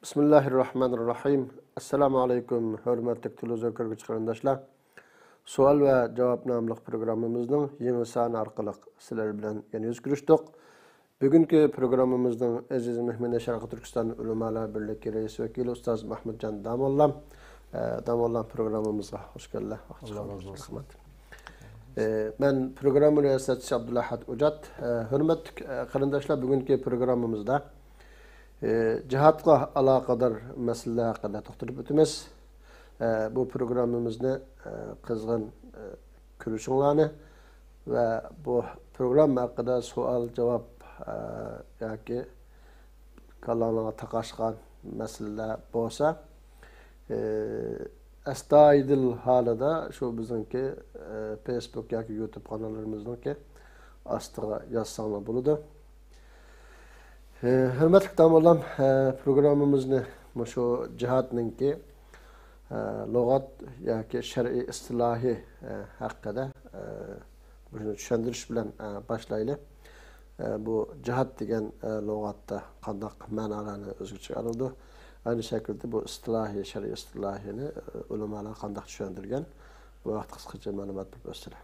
Bismillahirrahmanirrahim. Assalamu alaykum, hörmetli televizyon görgüç qarindoshlar. Sual ve cevap namlıq programımızın yeni sani arqalıq sizler bilen yana yüz görüşdük. Bugünkü programımızın aziz mehmani Şarkı Türkistan Ulemalar Birliği Reis Vekili Ustaz Mahmudcan Damollam. Damollam programımıza hoş geldin. Allah razı olsun. Ben programı riyasatçısı Abdullahat Ucat. Hürmetli qarindoshlar, bugünkü programımızda cihatga alaqadar mesele hakkında to'xtalib o'tamiz. Bu programımızda kızgın görüşünlerini ve bu program hakkında sual cevap yoki kalanına taqashgan mesele bo'lsa astoydil holida shu bizniki Facebook yoki YouTube kanallarimizniki ostiga yozsanglar bo'ladi. Hürmetli damollam, programımızda şu cihatninki lügat yoki shar'iy istilahi hakkında bunu tushundirish bilan başlayalım. Bu cihat degan lügatda qandaq ma'nolarni o'zgacha oladi. Aynı şekilde bu istilahi, shar'iy istilahini ulamalar qandaq tushundirgan. Bu vaqt qisqacha ma'lumot berib o'tsalar.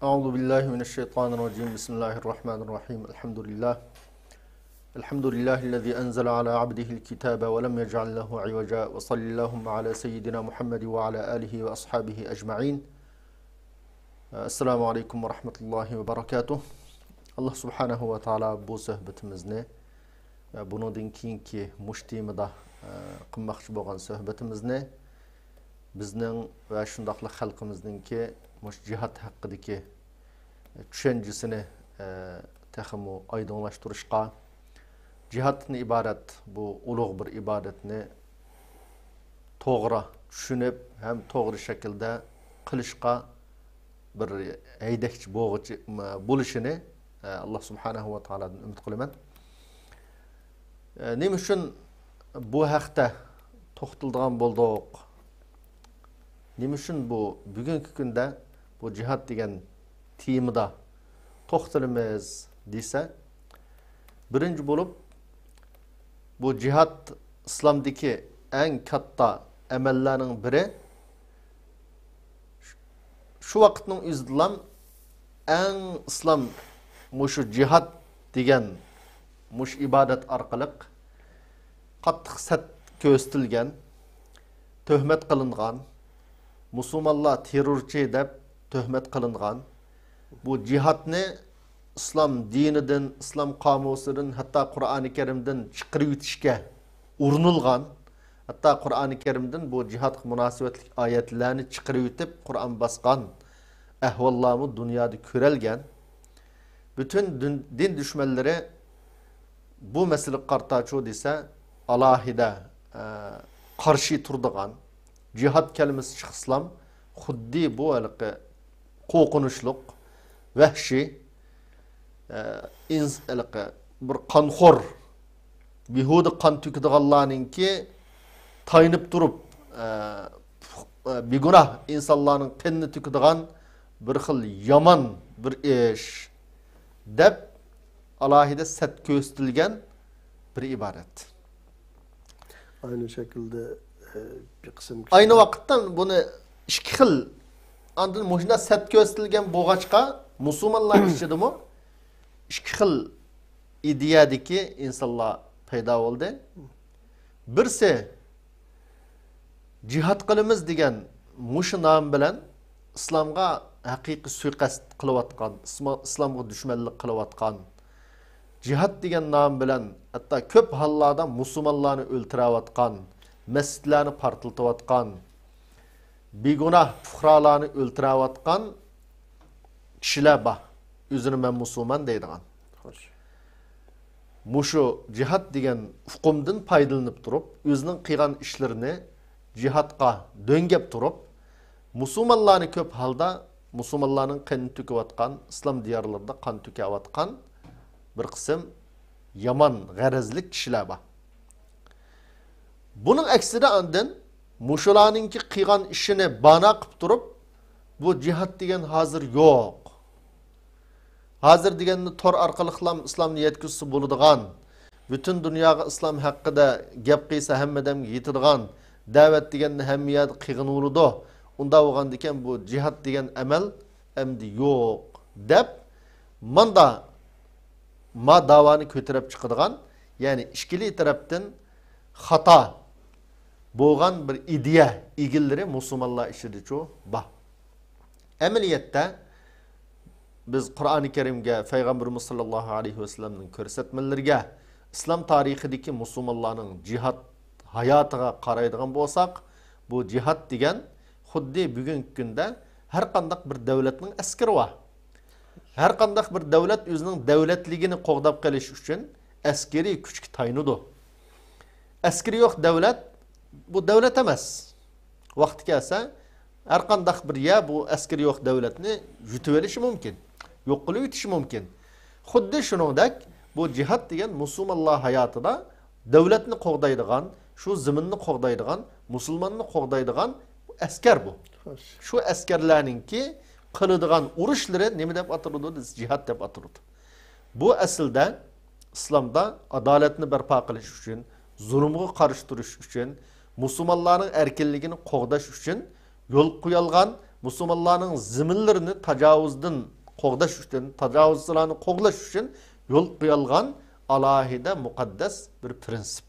Euzu billahi mineşşeytanirracim. Bismillahirrahmanirrahim. Elhamdülillah. Elhamdülillahillezî enzele ala abdihil kitâbe ve lem yec'al lehu ivaca ve sallallahu ala seyyidina Muhammed ve ala alihi ve ashabihi ecmaîn. Esselamu aleyküm ve rahmetullahi ve berekatuh. Allah subhanahu ve taala bu sohbetimizni ve bundan keyinki muştimida qilmoqchi bo'lgan sohbetimizni bizning va shundaqli xalqimizningki mush jihad haqidagi tushunchisini texmo aydınlaştırışqa, cihatdan ibaret bu ulug' bir ibadatni to'g'ri tushunib ham to'g'ri shaklda qilishqa bir haydakchi bo'lishini Allah subhanahu va taoladan umid qilaman. Nima uchun bu haqda to'xtaladigan bo'ldik? Nima uchun bu bugungi kunda bu jihad degan temada to'xtalamiz desa, birinchi bo'lib bu jihad islomdagi eng katta amallarning biri. Şu vaqtning o'zida eng islom mushu jihad degan mush ibodat orqali qattiq sat ko'rsatilgan, tuhmat qilingan, musulmonlar terrorchi deb tuhmat qilingan bu jihadni İslam dinidan, İslam qamusidan, hatta Qur'oni Karimdan chiqarib o'tishga urinilgan, hatta Qur'oni Karimdan bu jihad munosabatli oyatlarni chiqarib o'tib Qur'on bosgan ahvollarni dunyoda ko'ralgan. Bütün din düşmanları bu mesele qartachu desa alohida qarshi turdigan jihad kelimasi chiqsam xuddi bu halqi qo'rqinchliq, vahshiy bir qanxo'r behuda qon to'kadiganlarninki tayinib turib begunoh insonlarning qonini to'kadigan bir xil yomon bir ish deb alohida sat ko'rsatilgan bir iborat. Aynı şekilde bir kısım aynı vaqtdan buni ikki xil andın mushunda sat ko'rsatilgan bo'lg'achqa musulmonlar ichidami ikki xil ideyadagi insonlar paydo bo'ldi. Birsi jihad qilamiz degan mushu nom bilan islomga haqiqiy suiqasd qilayotgan, islomga dushmanlik qilayotgan, jihad degan nom bilan hatto ko'p hollarda musulmonlarni o'ltirayotgan, masjidlarni portlatayotgan, begunoh fuqarolarni o'ltirayotgan kishilar bor. O'zini men musulmon deydigan. Mushu jihad degan huquqdan foydalanib turib, o'zining qilgan ishlarini jihadga döngep turib, musulmonlarni ko'p holda musulmonlarning qonini to'kayotgan, islom diyorlarida qon to'kayotgan bir qism yomon g'arazli kishilar bor. Buning aksida andin mushularningki qilgan ishini bana qilib turib, bu jihad degan hozir yo'q. Hazır deganni tor orqali islomni yetkazsa bo'ladigan bütün dünyaya islom haqida gap qilsa hammadan yetirgan da'vat deganni hamma yerda qilg'in urdi. Unda bo'lgan ekan bu jihad degan amal endi yo'q deb manda ma davani ko'tarib chiqadigan, ya'ni ishkili tarafdan xato bo'lgan bir ideya egillari musulmonlar ichida bor. Amaliyotda biz Qur'oni Karimga, Payg'ambarimiz sollallohu alayhi vasallamning ko'rsatmalariga, islom tarixidagi musulmonlarning jihad hayotiga qaraydigan bo'lsak, bu jihad degan xuddi bugungi kunda har qanday bir davlatning askari bor. Har qanday bir davlat o'zining davlatligini qo'g'dab qolish uchun askariy kuchga taynudi. Askari yo'q davlat bu davlat emas. Vaqti kelsa har qanday bir bu askari yo'q davlatni yutib olishi mumkin. Yo'q qilib o'tishi mumkin. Xuddi shuningdek bu jihad degan musulmonlar hayotida davlatni qo'g'daydigan, shu zaminni qo'g'daydigan, musulmonni qo'g'daydigan askar bu. Shu askarlarningki qiladigan urushlari nima deb ataladi? Jihad deb ataladi. Bu aslida islomda adolatni barpo qilish uchun, zulmga qarshi turish uchun, musulmonlarning erkinligini qo'g'dash uchun yo'l qo'yilgan, musulmonlarning zaminlarini tajovuzdan qo'g'dash uchun, tajovuzchilarni qo'g'lash uchun yo'l qo'yilgan alohida muqaddas bir prinsip.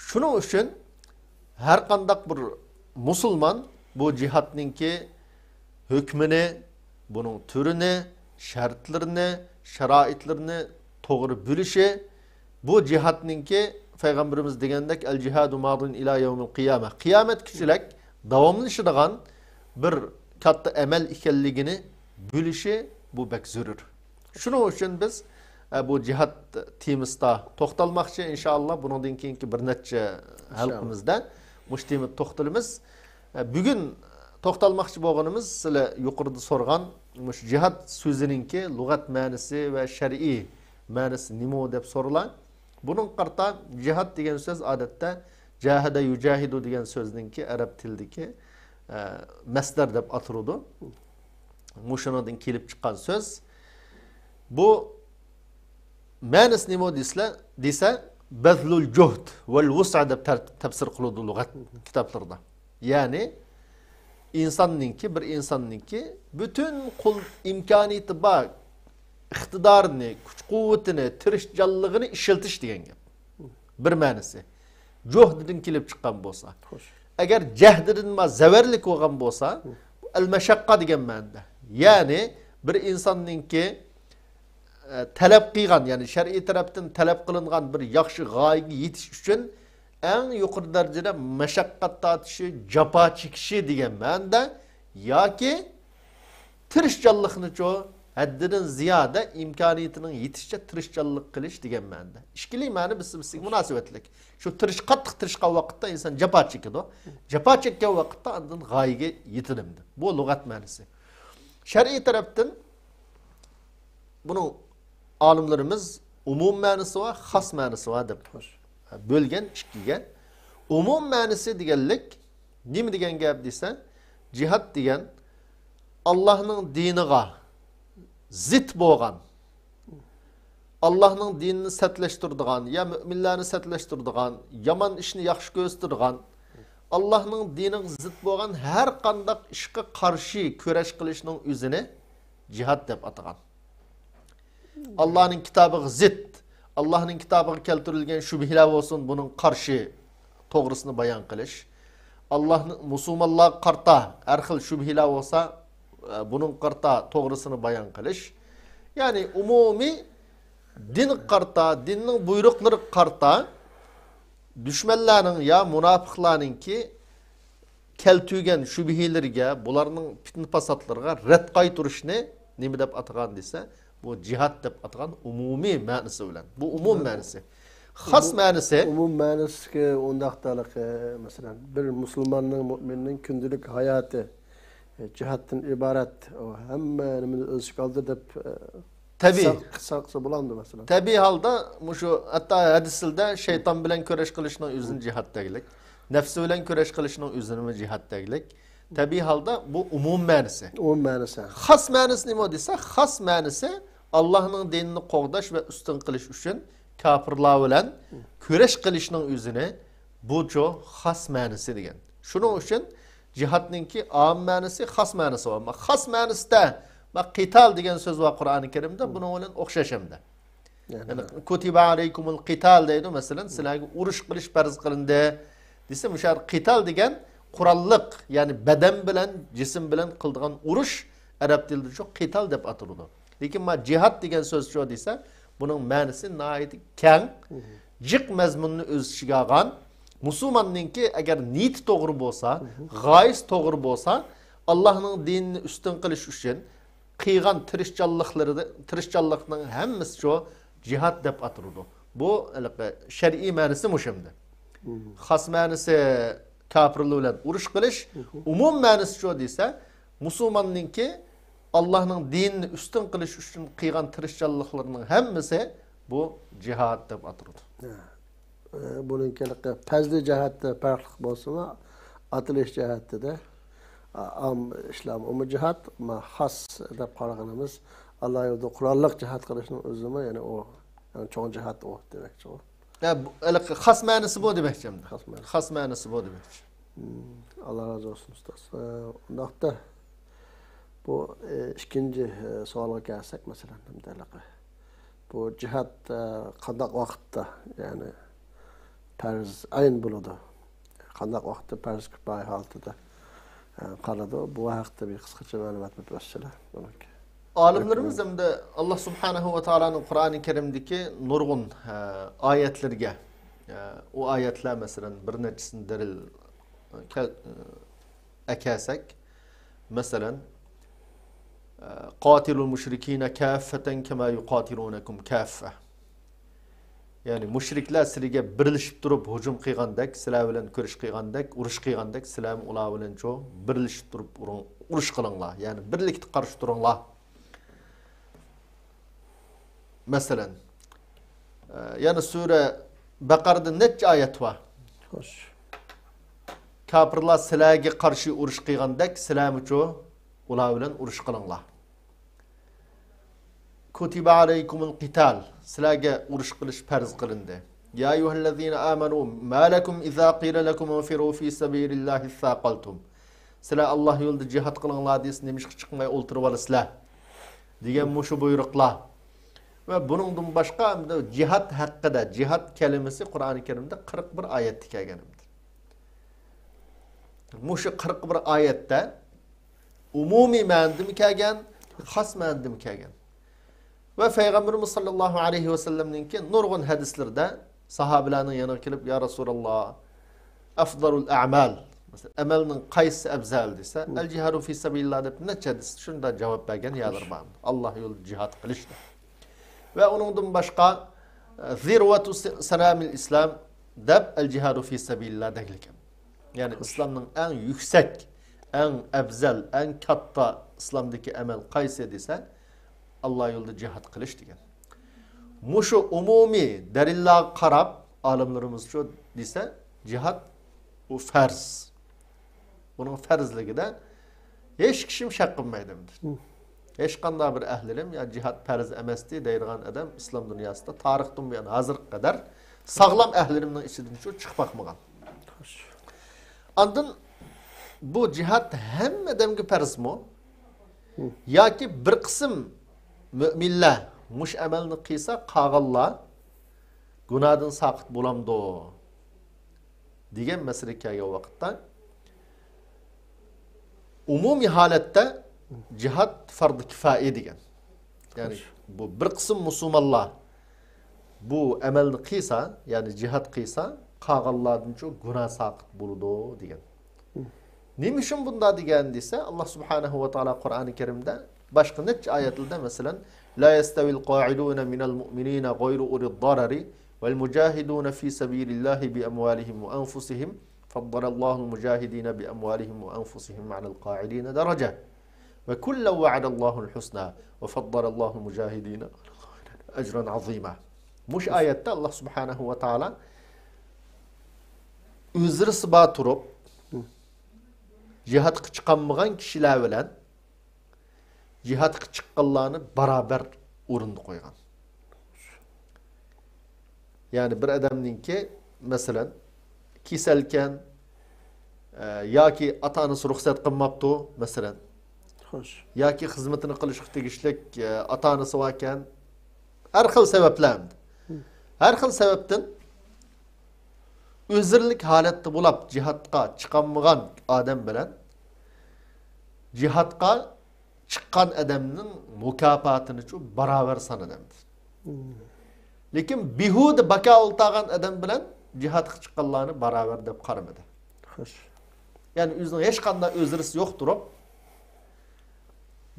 Shuning uchun har qanday bir musulmon bu jihadningki hükmünü, bunun türünü, şartlarını, şaraitlerini to'g'ri bilishi, bu jihadningki Peygamberimiz degandek el cihadu madin ila yevmil qiyama. Qiyomat kişilik davomlashadigan bir katta amel ekanligini bilishi bu bek zarur. Shuning uchun biz bu jihad temasida to'xtalmoqchi inshaalloh. Bundan keyingi bir necha halqamizda mush temada to'xtalamiz. Bugun to'xtalmoqchi bo'lganimiz sizlar yuqorida so'rgan mush jihad so'zininki lug'at ma'nosi va shar'iy ma'nosi nima deb so'ralar. Bunun qarta jihad degan so'z odatda jahada yujahidu degan so'zninki arab tilidagi masdar deb atiladi. Mushundan kelib chiqqan so'z. Bu ma'nosi nima desa bazlul juhd val wus'a deb tafsir qiladi lug'at kitoblarda. Ya'ni bir insonninki bütün kul imkoniyati bor iqtidorini, kuch-quvvatini, tirishchanligini ishiltish degan gap. Bir ma'nosi. Juhdidan kelib chiqqan bo'lsa. Agar jahdidan zavarlik bo'lgan bo'lsa, al-mashaqqa degan ma'noda. Ya'ni bir insonninki talab qilgan, ya'ni shar'iy tarafdan talab qilingan bir yaxshi g'oyaga yetish uchun eng yuqori darajada mashaqqat tortishi, jafo chekishi degan ma'noda yoki tirishchanlikni haddidan ziyoda imkoniyatining yetishicha tirishchanlik qilish degan ma'noda. Ishkili ma'no bizga munosabatlik. Shu qattiq tirishgan vaqtda inson jafo chekadi. Jafo chekkan vaqtda undan g'oyaga yetilimdi. Bu lug'at ma'nosi. Shar'iy tarafdan buni olimlarimiz umum ma'nosi va xos ma'nosi va deb bo'lgan ikkiga. Umum ma'nosi deganlik nima degan gap desa, jihad degan Allohning diniga zid bo'lgan, Allohning dinini satlashtiradigan, ya mu'minlarni satlashtiradigan, yomon ishni yaxshi ko'rsatadigan, Allohning diniga zid bo'lgan har qanday ishga qarshi kurash qilishning o'zini jihad deb atagan. Allah'ın kitabı zid, Allah'ın kitabı keltirilgen şübhiler olsun bunun karşı doğrusunu bayan kılış. Allah'ın musulmanlığa karta her xil şübhiler olsa bunun karta doğrusunu bayan kılış. Yani umumi din karta, dinin buyrukları karta düşmanların ya münafıkların ki keltügen şübhilerge, bularının fitne fasatlarına red qaytırışını nemi dep atagan dese, bu jihad deb atagan umumi ma'nosi bilan. Bu umum ma'nosi. Xos ma'nosi umum ma'nosi undaqdalik masalan bir musulmonning mu'minning kundalik hayoti jihaddan iborat hamma nimani o'z ichiga oldi deb tabii qilsa bo'ladi masalan. Tabii holda shu hatto hadislarda shayton bilan kurash qilishning o'zini jihatdagilik, nafsi bilan kurash qilishning o'zini jihatdagilik. Tabii halda bu umum ma'nosi. Umum ma'nosi. Xos ma'nosi nima desa, xos ma'nosi Allah'ın dinini qoğdaş ve üstün qilish üçün kafirlar bilen köreş qilishning özüne bu jo xas ma'nisi degan. Shuning uchun jihadninki am ma'nisi, xas ma'nisi var. Ama xas ma'nisida va qital degan so'z var Qur'oni Karimda, buning bilan o'xshash hamda. Yani kutiba alaykumul qital deydi masalan, sizlarga urush qilish farz qilindi desa, mushar qital degan qurolliq, ya'ni badan bilan, jism bilan qildigan urush arab tilida shu qital deb atiladi. Lekin ma jihad degan so'z shu desa, buning ma'nisi nihoyat keng, jiq mazmunni o'z ichiga olgan. Musulmonninki agar niyati to'g'ri bo'lsa, g'oyasi to'g'ri bo'lsa, Allohning dinini ustun qilish uchun qilgan tirishchanlikning hammasi shu jihad deb atiladi. Bu shar'iy ma'nisi mushimdi. Xas ma'nisi kafirlar bilan urush qilish, umum ma'nisi shu desa, musulmonninki Allah'ın dinini üstün qilish uchun qilgan tirishchanliklarining hammasi bu jihad deb atiladi. Bununki fazli jihatda farqli bo'lsa-mu, atilish jihatida am İslam umum jihat, ama xas deb qaraganimiz Allah yo'lida qurolliq jihat qilishning o'zimi, ya'ni o, yani cho'ng jihat o demakchi. Ya xas ma'nisi bu demakchi. Xas ma'nisi bu demakchi. Allah razı olsun ustoz. Undaqda bu ikinci savolga kelsak, masalan, bu jihat qanday vaqtda, yani farz ayn bo'ladi. Qanday vaqtda farz kifoya holatida qoladi. Bu haqda bir qisqacha ma'lumot bersanlar. Alimlerimiz hem de Allah Subhanahu ve Taala'nın Kur'an-ı Kerim'deki nurgun ayetlerge, o ayetler mesela bir neçesini deril ekesek, mesela qatilul müşrikine kaffeten kema yuqatilunakum kaffe. Yani müşrikler sizlarga birlashib turib hujum qilgandek, sizlar bilan ko'rish qilgandek, urush qilgandek, sizlar ular bilan cho birlashib turib urush qilinglar. Yani birlikda qarshi turinglar. Mesela yani sure Baqarada necha ayet var? Xo'sh. Kafirlar sizlarga qarshi urush qilgandek, sizlar cho ular bilan urush qilinglar. Kutiba alaykumul qital. Sizlarga urush qilish farz qilindi. Ya ayyuhallazina amanu ma lakum idza qila lakum infiru fi sabilillahi thaqaltum. Sizlar Allah yo'lida jihad qilinglar desa, nimishqa chiqmay o'ltirib olasizlar degan mushu buyruqlar. Ve buningdan boshqa jihad haqida, jihad kalimasi Qur'oni Karimda 41 oyatda kelgandir. Mushu 41 oyatda umumiy ma'noda kelgan, xos ma'noda kelgan. Ve Peygamberimiz sallallahu aleyhi ve sellem'ninki nurgun hadislarda sahabelerinin yanına gelip ya Resulallah afdalul a'mal, mesela amelinin qaysi afzal desa, el cihadu fi sabilillah deb necha hadis shunda javob bergan yalar bor. Allah yo'lida jihad qilishdi. Ve onundan başka zirvatu sanamil İslam deb el cihadu fi sabilillah degan. Yani İslam'ın en yüksek, en afzal, en katta İslam'daki amel qaysi desa, Allah yolunda jihad qilish degan. Mushu umumiy dalillar qarab olimlarimiz shu desa, jihad u farz. Bunun farzligida hech kishim shak qilmaydi. Hech qanday bir ahlilim ya jihad farz emasdi deydigan adam islom dunyosida tarixdan buyon hozirga qadar sog'lom ahlilimning ichidan shu chiqib boqmagan. Ondan bu jihad hamma odamga farzmi? Yoki bir qism müminler muş amelini qilsa qag'illar gunohdan saqit bo'lamdi degan masala kelgan vaqtda umumiy holatda jihad farz kifoya degan. Yani bu bir qism musulmonlar bu amelni qilsa, yani jihad qilsa qag'illardan cho gunoh saqit bo'ladi degan. Nima uchun bunda degan desa, Allah Subhanahu ve Taala Qur'oni Karimda başka neç ayetlerde mesela la yestevil qa'iduna minel mu'minina gayru ulil darari vel mujahiduna fi sabilillahi bi amwalihim ve anfusihim faddalallahu mujahidina bi amwalihim ve anfusihim ma'al qa'idina daraja ve kullu va'adallahu husna ve faddalallahu mujahidina ecran azima. Muş ayette Allah Subhanahu ve Taala özür sıba turup jihad chiqanmagan kishilar bilan jihad chiqqanlarni barabar o'rinda qo'ygan. Ya'ni bir odamninki masalan kasalkan yoki ota-onasi ruxsat qilmabdi, masalan, Xo'sh. yoki xizmatini qilishga tegishlik ota-onasi bor ekan, har xil sabablar. Har xil sababdan o'zirlik holatda bo'lib jihatga chiqolmagan odam bilan jihatga chiqqan odamning mukofotini chu barobar sanadamdir. Lekin bihuda baka o'ltagan odam bilan jihatga chiqqanlarni barobar deb qaramadi. Xo'sh. Ya'ni o'zining hech qanday o'zrisi yo'q turib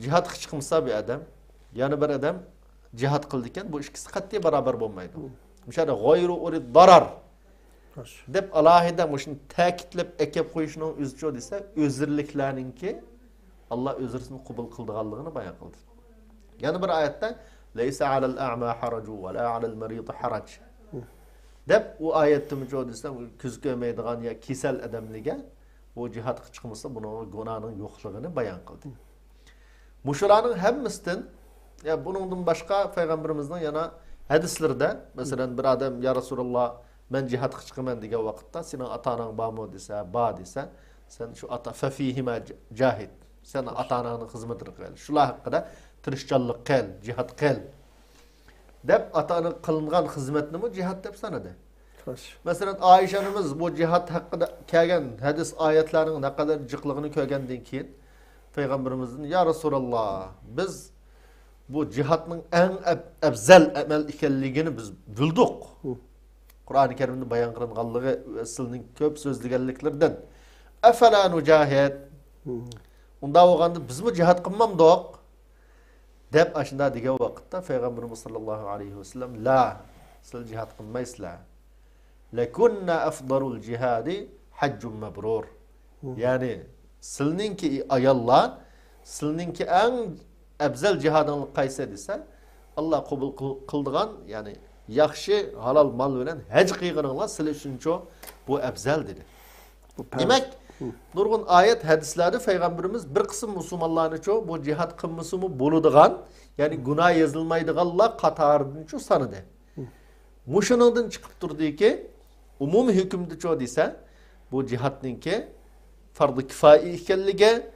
jihatga chiqmasa bir odam, yana bir odam jihat qildi ekan, bu ikkisi qat'iy barobar bo'lmaydi. O'shada g'oyru urid darar Xo'sh. deb alohida shuni ta'kidlab ekib qo'yishning o'zicha desa, o'zirliklarningki Allah özürsünü kubul kıldıqanlığını bayan qildi. Yani bir ayette "Leysa alel a'ma haracu ve la alel maridi harac" deb o ayette mücadesinde küz görmeydiğan ya kisel adamlige o cihat çıkmışsa bunun günahının yokluğunu bayan qildi. Muşuranın hemmisinden ya bunun başka peygamberimizden yana hadislerde mesela bir adam ya Resulullah ben cihat çıkıman diye vakitte senin atanan bağmı dese, bağ dese sen şu ata fefihime cahid. Sen ata-ananın hizmetini qil. Şular hakkında tirishchanlik qil, cihat qil. Deb ata-ana qilgan xizmatni mi cihat deb sanadi. Xo'sh. Masalan, Ayşa'nımız bu cihat hakkında kelgan hadis oyatlarning ne kadar jiqligini ko'rgandan keyin Peygamberimizin ya Resulullah biz bu cihatning eng afzal amal ekanligini biz bildik. Qur'oni Karimda bayon qilinganligi sizning ko'p so'zlaganliklardan afala nujahid Unda olganda biz mi cihat qilmamdiq deb ashunda degan vaqtda Peygamberimiz sallallohu alayhi vasallam la siz cihat qilmaysizlar. Lakunna afdalul jihadi hajjun mabrur. Yani sizninki ayollar sizninki eng afzal jihading qaysi desa Allah qabul qildigan yani yaxshi halal mal bilan haj qilganinglar sizlar uchun bu afzal dedi. Demek nurgun ayet hadislerde Peygamberimiz bir kısım Müslümanlarını çoğu bu cihat kılması mı buluduğun yani günah yazılmaydıganlar katarını çoğu sanıdı. Muşunundan çıkıp durdu ki umumi hükümde çoğu dese bu cihatın ki farz-ı kifayi ikenlige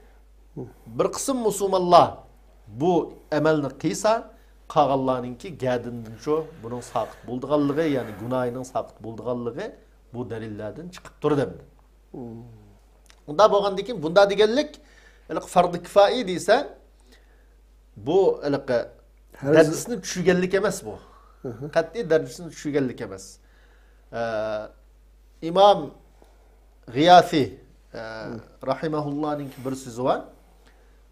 bir kısım Müslümanlar bu emelini kıysa kağallarının ki gədinin çoğu bunun sakıt bulduğanlığı yani günahının sakıt bulduğanlığı bu delillerden çıkıp durdu. Bunda bo'lgandan keyin bunda deganlik farz-ı kifoyi desa bu darajasini tushunganlik emas bu. Qat'iy darajasini tushunganlik emas. İmam G'iyafi rahimahullohning bir so'zi bor.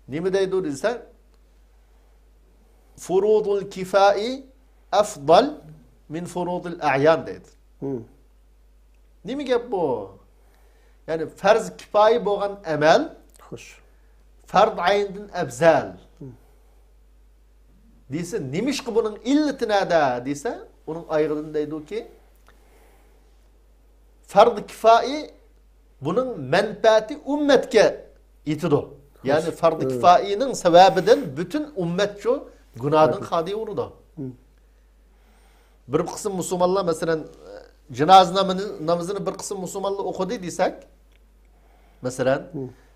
Nima deydi desa furudul kifoyi afdal min furudil a'yan deydi. Nima gap bu? Yani farz kifayi bo'lgan amal Xo'sh. fard ayından afzal. Desa nimishqi buning illati nada desa uning ayg'idan deydi ki fard kifayi buning manfaati ummatga yetidi. Yani fard kifayining sababidan bütün ummat shu gunohdan xoli bo'ladi. Bir qism musulmonlar masalan janoza namozini bir qism musulmonlar o'qidi desak Mesela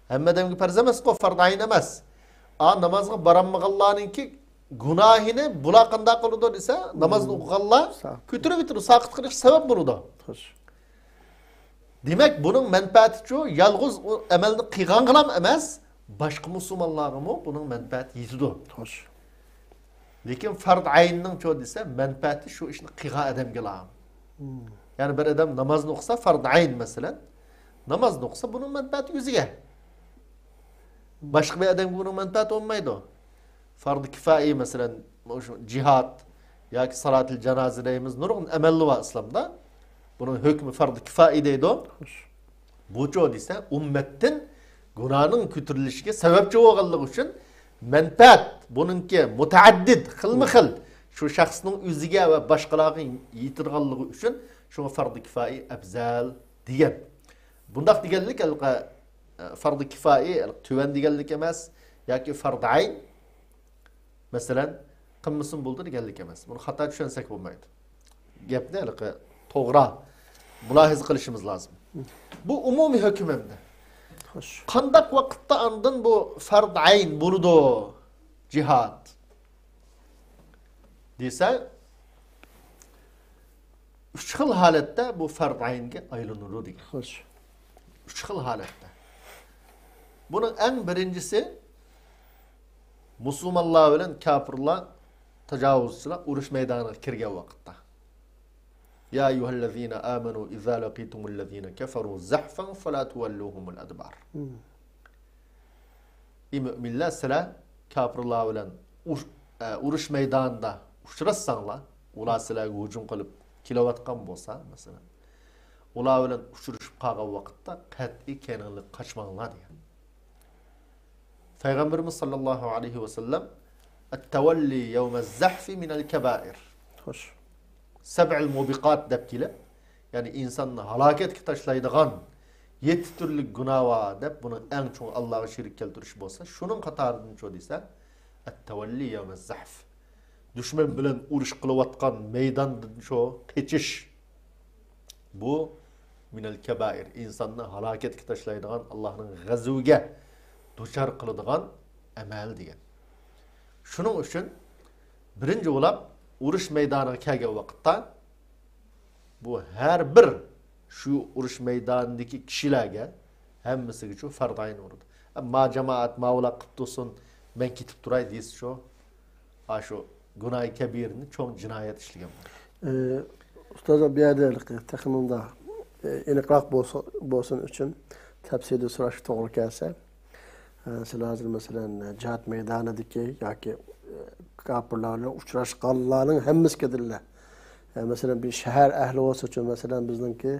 hammadan farz emas, farz ayn emas. Namazga baranmaganlarninki günahini bular qanday qiladi desa, namozni o'qiganlar ko'tarib o'tirib saqit qilish sabab bo'ladi. Demak, buning manfaati shu, yolg'iz amalni qilgan emas, boshqa musulmonlarga buning manfaati yetadi. Lekin farz aynning shu desa, manfaati shu ishni qilgan odamga la'am. Yani bir adam namozni o'qisa, farz ayn masalan Namaz okusa bunun menfaati yüzüge. Başka bir adam bunun menfaati olmaydı. Farz-ı kifayi mesela cihat ya ki salat-ı cenazedeyimiz nurgun emelli var İslam'da. Bunun hükmü farz-ı kifayi deydi. Bu çoğu ise ümmetin günahının kütürülüşüge sebepçi oğallığı için menfaat bununki mutaaddid, xilmi-xil şu şahsının yüzüge ve başkalarının yitirganlığı için şu farz-ı kifayi afzal diyen. Bundaq deganlik farz-ı kifayi tüven deganlik emas yoki farz ayn masalan qilmasin bo'ldi deganlik emas. Buni xato tushunsak bo'lmaydi. Gapni haliqi to'g'ri mulohiza qilishimiz lozim. Bu umumiy hukm endi. Xo'sh. Qandaq vaqtda andin bu fard ayn bo'ladi jihad desa, üç xil holatda bu fard aynga aylanadi degan. Xo'sh. Üç xil holatda. Bunun en birincisi musulmonlar bilan kafirlar tajovuzchilar urush maydoniga kirgan vaqtda. Ya eyyuhallazina amanu idza laqitumul kafaru zahfan fala tuwalluhumul adbar. Müminler sizlar kafirlar bilan urush maydonida uchrashsanglar, ular sizlarga hujum qilib kelayotgan bo'lsa, masalan, ular bilan uchrashib qolgan vaqtda qat'iy kenanlik qochmanglar degan. Peygamberimiz sallallahu aleyhi ve sellem "Et-tevelli yevmez-zahfi minel-kebair." Xo'sh. Seb'il mubiqat deb kelib, yani insanni halokatga tashlaydigan 7 turli gunoh var deb buni eng cho'ng Allohga shirik keltirish bo'lsa, shuning qatoridan cho desa, "Et-tevelli yevmez-zahf." Düşman bilan urush qilayotgan maydondan shu kechish. Bu minel-kebair, insonni halokatga tashlaydigan Allohning g'azabiga duchar qiladigan amal degan. Shuning uchun birinchi bo'lib urush maydoniga kelgan vaqtda bu har bir shu urush maydonidagi kishilarga hammasiga shu farz ayn urdi. Ammo jamoat mavla qilib tursin, men ketib turay deysiz shu gunoh kabirni cho'ng jinoyat ishlagan. Ustozim bu yerda taxminimda aniqroq bo'lsin uchun tafsilda so'rash to'g'ri kelsa, sizlar hozir masalan jihad maydonidagi yoki kafirlarla uchrashganlarning hammasiga masalan bir shahar ahli bo'lsa uchun masalan bizningki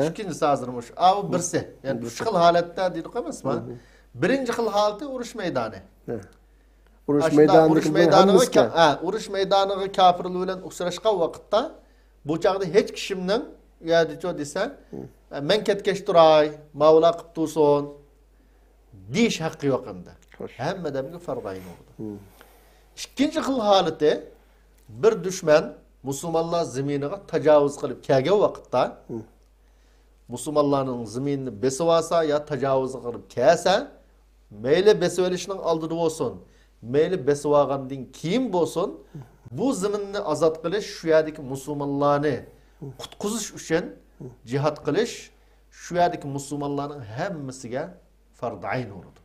ikkinchisi hozirmuş. Abi birsi. Yani üç xil holatda deydik emasmi? Birinchi xil holati urush maydoni. Urush maydoniga kafirlar bilan uchrashgan vaqtda bu chaqda hech kishimning yadicho desa, men ketkash turay, mavla qilib tursin deyish haqqi yo'q endi. Hamma odamga farz ayn bo'ldi. Ikkinchi xil holati bir dushman musulmonlar zaminiga tajovuz qilib kelgan vaqtda musulmonlarning zaminini besib olsa yo tajovuz qilib kelsa, mayli besib olishning oldida bo'lsin, mayli besib olgandan keyin bo'lsin, bu zaminni ozod qilish, shu yerdagi musulmonlarni qutqizish uchun jihad qilish, shu yerdagi musulmonlarning hammasiga farz ayn bo'ldi.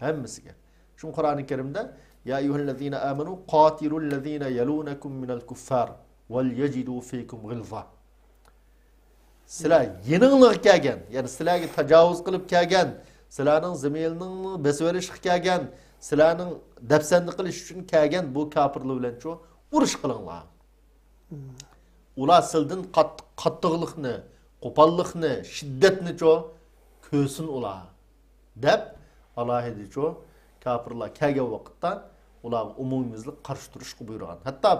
Hammasiga. Çünkü Kur'an-ı Kerim'de ya eyyuhellezine amenu qatilullezine yelunakum minel kuffar vel yecidu fikum gılza. Sizlar yeninglik kelgan, yani sizlarga tajovuz qilib kelgan, sizlarning zaminini besverish kelgan, sizlarning dafsanni qilish uchun kelgan bu kafirlar bilan chu urush qilinglar. Ular sizdan qattiqlikni, qo'pollikni, shiddatni chu ko'rsin ular deb Allah'ı diyor, kafirlar kelgan vaqtda ular umumiyizlik qarshi turishga buyurgan. Hatta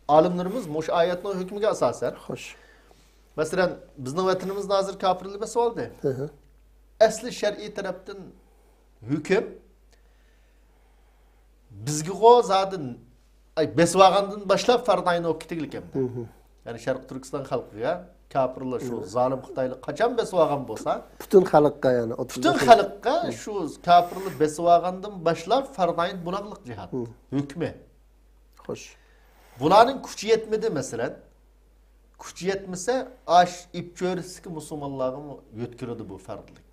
alimlerimiz mush oyatning hukmiga asosan, xo'sh. Masalan, bizning vatanimizda hozir kafirlar besib oldi. Asli shar'iy tarafdan hukm bizga zaten besib olgandan boshlab farz ayn bo'lib ketgan ekan. Yani Sharq Turkiston xalqiga kafirlar şu zalim Xitoylar qachon besib olgan bo'lsa, butun xalqqa yani butun xalqqa şu kafirlar besib olgandan boshlab farz ayn bo'laqliq jihad hukmi. Xo'sh. Bularning kuchi yetmedi masalan. Kuchi yetmasa, ash ipcho'risiga musulmonlarga yetkiradi bu farzlik.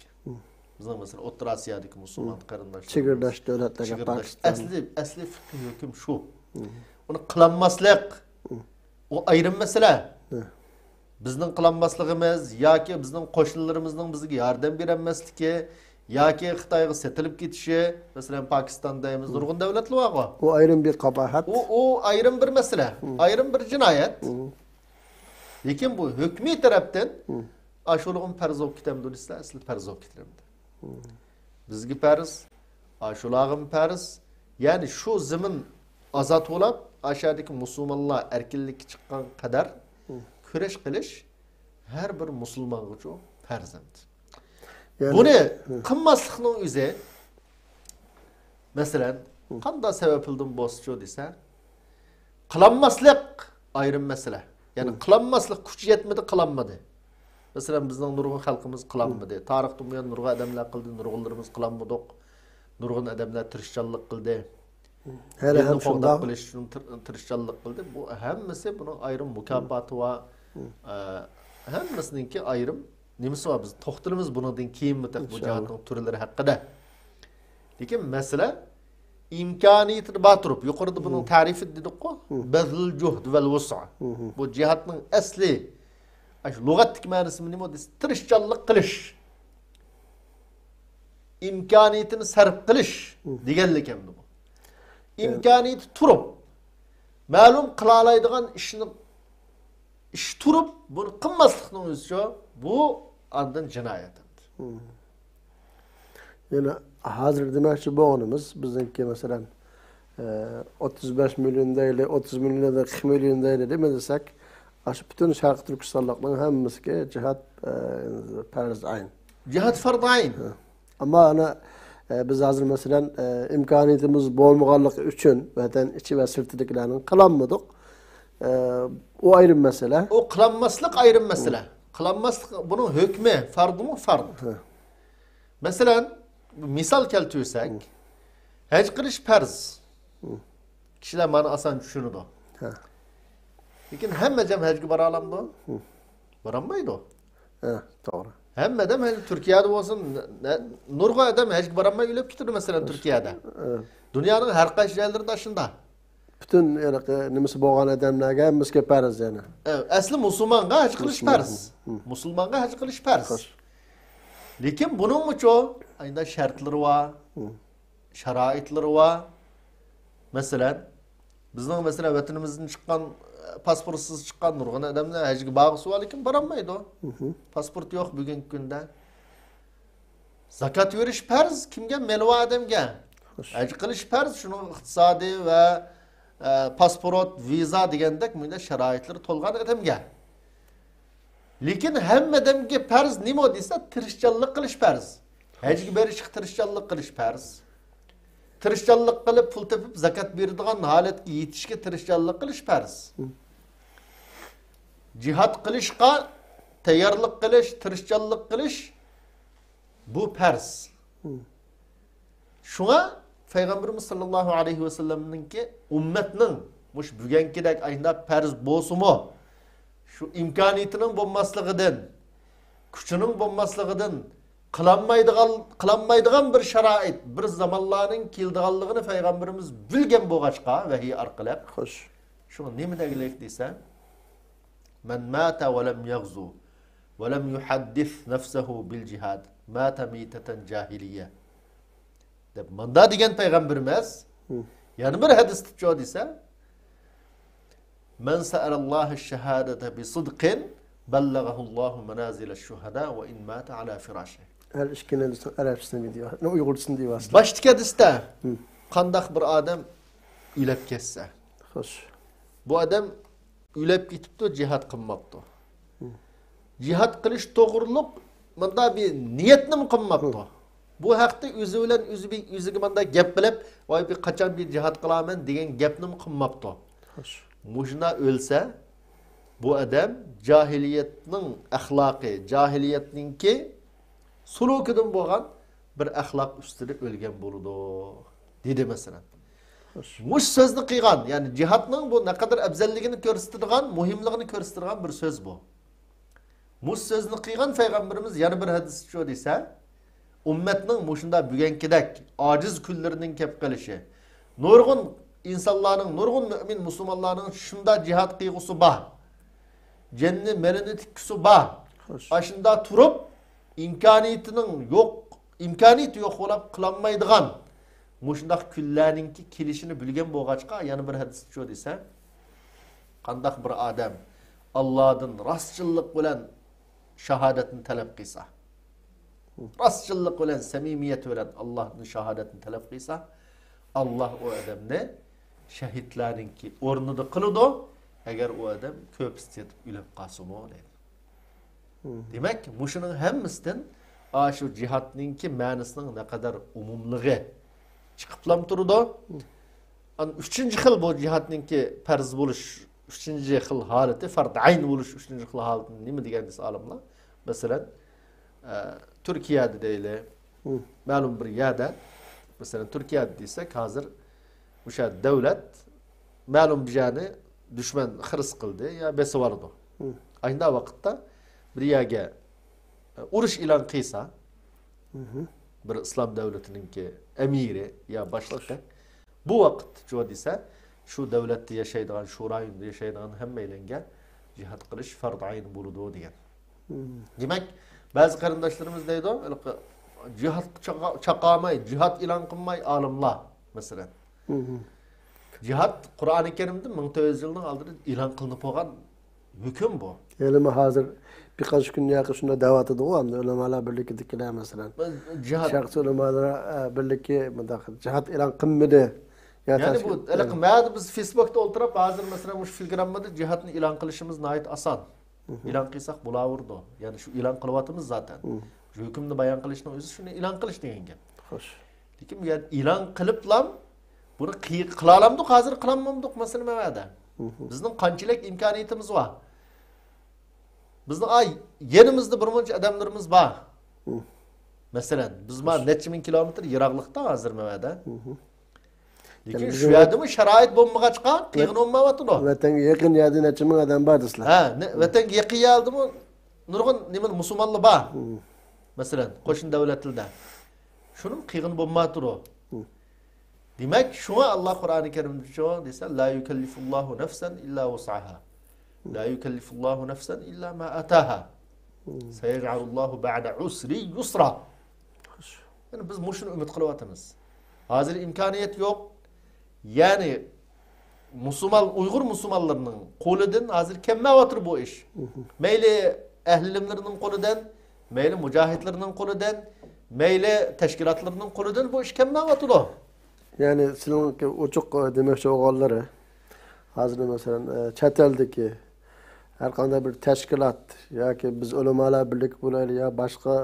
Bizning masalan O'rta Osiyodagi musulmon qarindoshlar, chegirdash davlatlarga Pokiston. Asli hukm shu. Uni qilinmaslik o ayrım mesele. Bizning qilinmasligimiz yoki bizning qo'shnilarimizning bizga yordam bermasligi yoki Xitoyga setilib ketishi, masalan Pokistondaymiz, nurg'un davlatlar bor. O ayrım bir qabahat. O ayrım bir mesele, ayrım bir jinoyat. Lekin bu hukmiy tarafdan ashulug'im farz bo'lib ketamdi desa, asli farz bo'lib ketamdi. Bizga farz, ashulog'im farz, ya'ni shu zamin ozod bo'lib, aşağıdaki musulmonlar erkinlikka chiqqan qadar kurash qilish har bir musulmon uchun farzand. Buni qilmaslikning o'zi masalan Qanda sebepildim bosçu dese, kılanmaslık ayrım mesele. Yani kılanmaslık kuch yetmedi, kılanmadı. Mesela bizden nurgun halkımız kılanmadı. Tarihten bu yan nurgun adamlar kıldı, nurgunlarımız kılanmadık. Nurgun adamlar tirişçallık kıldı. Hele hem şunda tirişçallık kıldı. Bu hemmesi bunun ayrım mukafatı var. Hemmesininki ayrım nimesi var biz. Toxtalımız bunun kiyim mütek bu cihatın türleri hakkında. Lekin mesele imkaniyetini batırıp yukarıda bunun tarifi dedik ko. Bezlul cuhd vel vus'a. Bu cihatın asli lügattik manası nima o? Tirişçallık kılış. İmkaniyetini sarf kılış deganlik endi bu. İmkaniyeti turup ma'lum qılalaydigan ishni ish turup bunu qilmaslikning o'zi bu andın jinoyat. Yani hazır demakçi boğunumuz bizimki mesela 35 milyon değil, 30 milyon da 40 milyon değil demesek aşı bütün Şarkı Türkistanlıkların hemmisi cihat farz ayn. Cihat farz ayn. Ama ana biz hazır mesela imkaniyetimiz bolmaganlık üçün vatan içi ve sırtıdakilerin kılanmadık. O ayrı mesele. O kılanmaslık ayrı mesele. Kılanmaslık bunun hükmü fardı mı fardı. Mesela misal keltürsek hac qilish farz. Kişiler bana asan düşünüdü. Lekin hamma jam hajga bora olamdi? Boramaydi o. Doğru. Hamma adam Türkiye'de olsun, nurg'a adam hajga boramay o'lib ketdi mesela Türkiye'de. Dünyanın her qaysi joylarida shunda. Bütün nimasi bo'lgan odamlarga hammasiga farz yani. Asli musulmonga haj qilish farz. Musulmonga haj qilish farz. Lekin buning uchun ayda shartlari var, sharoitlari var. Mesela bizning mesela vatanimizdan chiqqan pasportsiz chiqqan nurg'un odamlar hajga bag'isi bor lekin boramaydi o. Pasport yo'q bugungi kunda. Zakat verish farz kimga? Melva odamga. Haj qilish farz, shuning iqtisodiy va pasport, viza degandek bunda sharoitlari to'lgan odamga. Lekin hamma odamga farz nima desa, tirishchanlik qilish farz. Hajga berish tirishchanlik qilish farz. Tirishchanlik qilib pul tepib zakat beradigan holatga yetishga tirishchanlik qilish farz. Jihad qilishga tayyorlik qilish, tirishchanlik qilish bu farz. Shunga Peygamberimiz sallallahu aleyhi ve sellem'ninki ummetning mush bugunkidek ayda farz bo'lsa-mu, shu imkoniyatining bo'lmasligidan, kuchining bo'lmasligidan qılanmaydigan bir sharoit, bir zamonlarning keldiganligini Peygamberimiz bilgan bo'lg'achqa vahiy orqali. Xo'sh. Shuni nima degilik desa, "Men mata ve lem yaghzu ve lem yuhaddis nafsuhu bil jihad, mata mitatan jahiliye." deb manda degan Peygamberimiz yani bir hadis tutjo desa, "Men sa'alallahu ash-shahadata bi sidqin ballaghahu Allahu manazil ash-shuhada ve in mata ala firashihi." Her işkine Arapçasını biliyor. Ne Uygurcasını diyor aslında. Baştaki hadiste qandaq bir adam ülep kesse. Hoş. Bu adam ülep gitipti, cihat qilmapti. Cihat qilish to'g'riliq manda bir niyatni mi qilmapti? Bu haqda o'zi bilan o'ziga manda gap qilib, "Voy bir qachon bir cihat qilaman" degan gapni mi qilmapti? Hoş. Mujna o'lsa, bu adam jahiliyatning axloqi, jahiliyatningki sulukidan bo'lgan bir axloq ustida o'lgan bo'ladi, dedi mesela. Mush so'zni qilgan, ya'ni jihatning bu ne kadar afzalligini ko'rsatadigan, muhimligini ko'rsatadigan bir so'z bu. Mush so'zni qilgan Peygamberimiz yana bir hadis shu desa, ummatning mushunda bugunkidek ojiz kunlarining kelib qolishi, nurg'un insonlarning, nurg'un mu'min musulmonlarning shunda jihad qilgusi bor. Cenni melini tikkisi bor. Ashunda turib imkoniyati yo'q bo'lib qilolmaydigan mushundaq kunlarningki kelishini bilgan bo'lg'achqa yana bir hadis shu desa, qandaq bir odam Allohdan rostchilik bilan shahodatni talab qilsa, rostchilik bilan, samimiyat bilan Allohning shahodatini talab qilsa, Alloh o odamni shahidlarningki o'rnida qiladi, agar o odam ko'p istayib o'lib qolsa-mu deydi. Demek muşunun hemmisinden şu cihatninki ma'nisining ne kadar umumligi, chiqiblam turdi. An 3-xil bu jihatninki farz bo'lish, 3-xil holati fard ayn bo'lish, 3-xil holatni nima degansiz olimlar? Masalan, Turkiyada deyli, ma'lum bir yerda, masalan Turkiyada desak, hozir o'sha davlat ma'lum bir joyni dushman xiris qildi, ya besavardi. Ayni vaqtda bir yerga urush e'lon qilsa, bir islom davlatininki amiri ya boshlig'i bu vaqt jo desa, shu davlatda yashaydigan, shu rayonda yashaydigan hammalarga jihad qilish fard ayn bo'ladi degan. Demak, ba'zi qarindoshlarimiz deydi, jihad chaqamay, jihad e'lon qilmay olimlar masalan. Jihad Qur'oni Karimda 1400 yildan oldin e'lon qilinib bo'lgan hukm bu. Elimi hazır birkaç gün yakın şunda davet ediyor. Ulemalar birlikidekiler mesela. Jihad. Şarkı ulemalar birlikte cihat ilan kılmadı. Yani bu elaqmadi biz Facebook'ta o'ltirib hozir mesela bu Telegram'da jihadni e'lon qilishimiz nihoyat oson. E'lon qilsak bo'laverdi. Ya'ni shu e'lon qilyapmiz zaten. Shu hukmni bayon qilishning o'zi shuni e'lon qilish degan gap. Xo'sh. Lekin bu e'lon qiliblam buni qila olamdik, hozir qilamamdik mesela mavada. Bizning qanchalik imkoniyatimiz bor. Bizning yerimizde bir muncha odamlarimiz bor. Mesela biz ma necha ming kilometr yiroqlikda hozir mavada. Lekin shu yerdami sharoit bo'lmag'achqa qiyin olmayapti. Vatanga yaqin yerda necha ming odam bor deslar. Ha, vatanga yaqin yerdimi nurg'un nima musulmonlar bor. Masalan, qo'shni davlatlarda. Shuni qiyin bo'lmayapti. Demak, shuna Alloh Qur'oni Karimda shu desa, la yukallifullohu nafsan illa wus'aha. La yukallifullohu nafsan illa ma ataha. Sayaj'alullohu ba'da usri yusra. Yani biz shuni umid qilyapmiz. Hozir imkoniyat yo'q. Yani Uyg'ur musulmonlarining qo'lidan hozir kelmayapti bu ish. Mayli ahli ilmlarining qo'lidan, mayli mujohidlarning qo'lidan, mayli tashkilotlarning qo'lidan bu ish kelmayapti. Yani sizin uçuk demek oğulları hazır mesela chet eldeki her qanday bir teşkilat yoki biz ulamalar birlik bo'laylik ya boshqa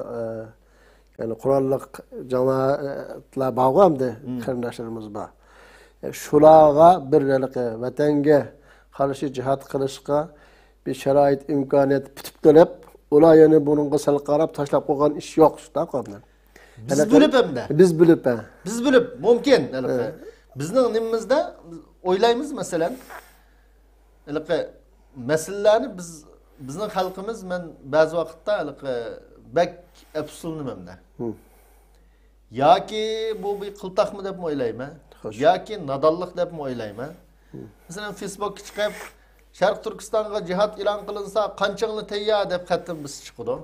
yani qurolliq jamoatlar bormi qarindoshlarimiz bor. Shularga bir vatanga qarshi jihad qilishga bir sharoit imkoniyat bitib kelib, ular yana buningga sal qarab tashlab qo'ygan ish yo'q shunda qolgan. Biz bilib hamda. Biz bilib mumkin. Bizning nimamizda o'ylaymiz masalan, masalalarni bizning xalqimiz men ba'zi vaqtda bak afsuslanimda. Yoki bu bir qiltaqmi deb o'ylayman, yoki nadonlik deb o'ylayman. Masalan, Facebookga chiqib Sharq Turkistonga jihad e'lon qilinsa, qanchangni tayyor deb xatim biz chiqdi.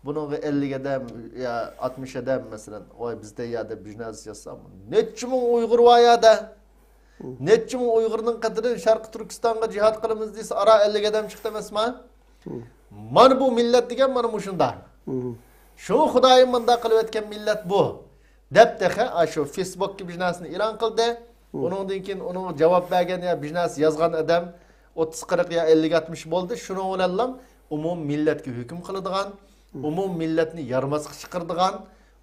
Bunun 50 adam ya 60 adam mesela oy bizde ya da biznaz yazsam neçe ming Uyg'ur var ya da neçe ming Uyg'urning qadri Sharq Turkistonga jihad qilamiz desa ara 50 adam chiqdi emasmi? Mana bu millat degan mana shunda. Shu Xudoyim menda qilib o'tgan millat bu. Deb taxa shu Facebookga biznasini e'lon qildi. Uningdan keyin uni javob bergan ya biznas yozgan adam 30-40 ya 50-60 bo'ldi. Shuni o'ylayman umum millatga hukm qiladigan umum milletni yarmasqa chiqirdigan,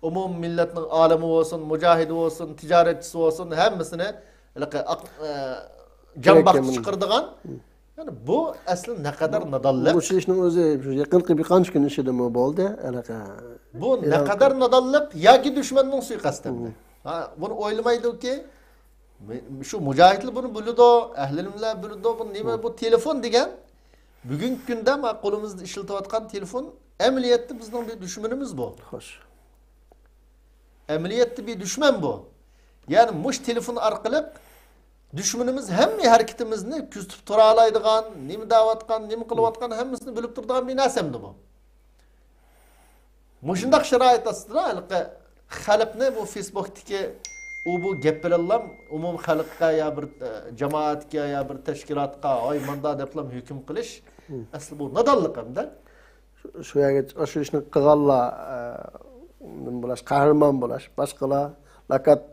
umum milletning alimi olsun, mujohidi olsun, tijoratchisi olsun, hammasini jambaqqa chiqirdigan. Yani bu aslında ne kadar nadallık. Bu ishning o'zi yaqinqi bir qancha kun ishidimi bo'ldi? Bu ne kadar nadallık yoki dushmanning suiqasdimi? Ha, bunu o'ylamaydi ki şu mujohidlar bunu biladi, ahli ilmlar biladi, bu nima bu telefon degan bugungi kunda qo'limizda ishlatayotgan telefon emniyette bizden bir düşmanımız bu. Hoş. Emniyette bir düşman bu. Yani muş telefon arkalık düşmanımız hem hareketimizni küstüp turalaydıgan, nimi davatkan, nimi kılıvatkan hemmisini bölüp durduğun bir nasemdi bu. Muşundak şarayet aslında halkne bu Facebook'taki bu geplerler umum halkka ya bir cemaatke ya bir teşkilatka ay manda deplam hüküm kılış aslı bu nadallık hem de. Şu yerga shu ishni qilganlar nima bo'lash, qahramon bo'lash, boshqalar laqat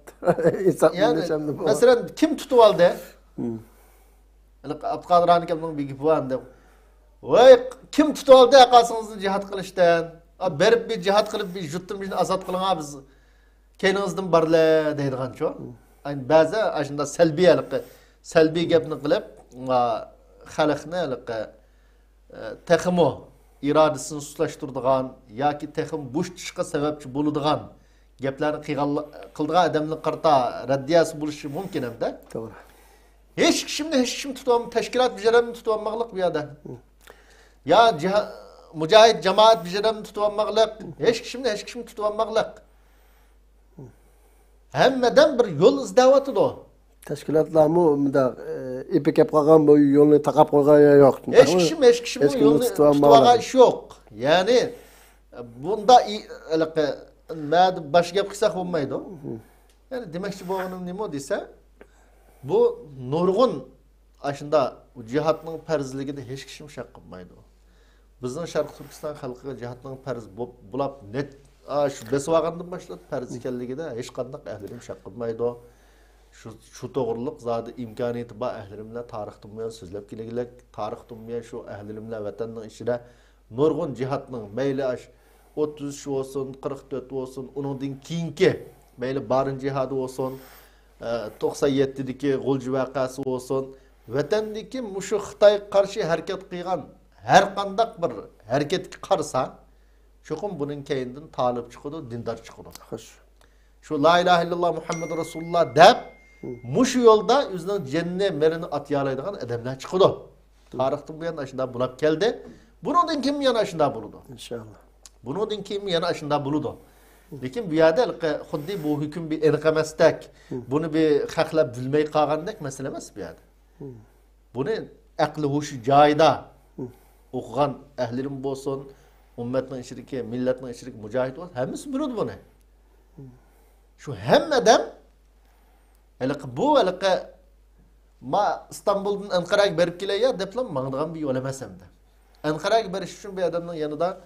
yani masalan kim tutib oldi? Abduqodir akamning bir gapi bor deb. Voy, kim tutib oldi aqasingizni jihad qilishdan? Berib bir jihad qilib bir yurtimizni azod qiling biz. Keyningizdan barla deydigan şu. Ayni ba'zi aşında salbiy gapni qilib, xalqni texmo irodasini sustlashtiradigan yoki texim bo'sh tushishga sababchi bo'ladigan gaplarni qildigan odamni qarta raddiyasi bo'lishi mumkin hamda. To'g'ri. Hech kim tutam tashkilot bijaramni tutolmaqliq bu yerda. Ya mujohid jamoat bijaramni tutolmaqliq, hech kim tutolmaqliq. Hammadan bir yo'l izlayotdi o. Tashkilotlarmi unda ipik kep qolgan bu yo'lni taqab qo'ygan yo'q. Hech kim bu yo'lni tutolgan ish yo'q. Ya'ni bunda bosh gap qilsak bo'lmaydi. Yani demakchi bo'lganim nima desa, bu nurg'un ashunda jihatning farzligida hech kim shak qilmaydi. Bizning Sharq Turkiston xalqiga jihatning farz bo'lib net shu besvagandan boshlab farz ekanligida hech qanday ahlim shak qilmaydi. Şu to'g'riliq zodi imkoniyati bor ahlimlar tarixdan buyon so'zlab kelganlar, tarixdan buyon shu ahlimlar vatanning ichida nurg'un jihatning mayli 30 olsun, 44 olsun, uningdan keyingi mayli barin jihadi olsun, 97dagi G'ulji vaqasi olsun, vatandagi mushu Xitoy qarshi harakat qilgan har qanday bir harakatga qarasa, cho'qim buning keyindan talib chiqadi, dindor chiqadi. Xo'sh. Şu la ilahe illallah Muhammed Resulullah deb mush yo'lda o'zining jannat merini atyalaydigan odamlar chiqadi. Tarixdan bu yana shunda bulab keldi. Buningdan kim yana shunda bo'ladi? İnşallah. Buningdan kim yana shunda bo'ladi? Lekin bu yerda xuddi bu hukm bir erqamasdak, buni bir haqlab bilmay qolgandek masala emas bu yerda. Buni aqli hushi joyida o'qigan ahlirim bo'lsin, ummatning ichidagi, millatning ichidagi mujohid bo'lsin, hammasi biladi buni. Şu hammadan bu ma İstanbul'dan Ankara'ya berip kelaya deplam mağdıgan bir yol emas hamda. Ankara'ya berish uchun bir adamning yanida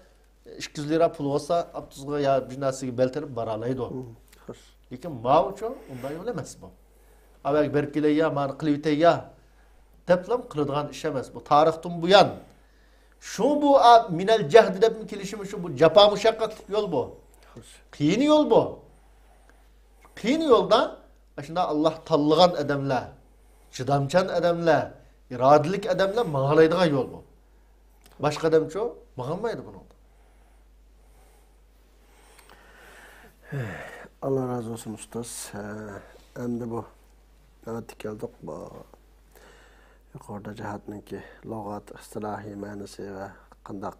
200 lira pul olsa, 30 ya binasiga beltirib bora oladi o. Lekin ma uchun unday yo'l emas bu. Avval berip kelaya, mani qilib etaya deplam qiladigan ish emas bu. Tarixdan buyon şu bu minal jahd deb kelishim shu bu jafo mushaqqatli yo'l bu. Qiyin yo'l bu. Qiyin yolda aslında Allah tanlagan adamlar, chidamchan adamlar, irodalik adamlar mağalaydigan yol bu. Başka adam çoğu mağalmaydı bunu. Allah razı olsun ustaz. Hem de bu evet geldik bu yukarıda cihatınki lügat, istilahi manisi ve qandaq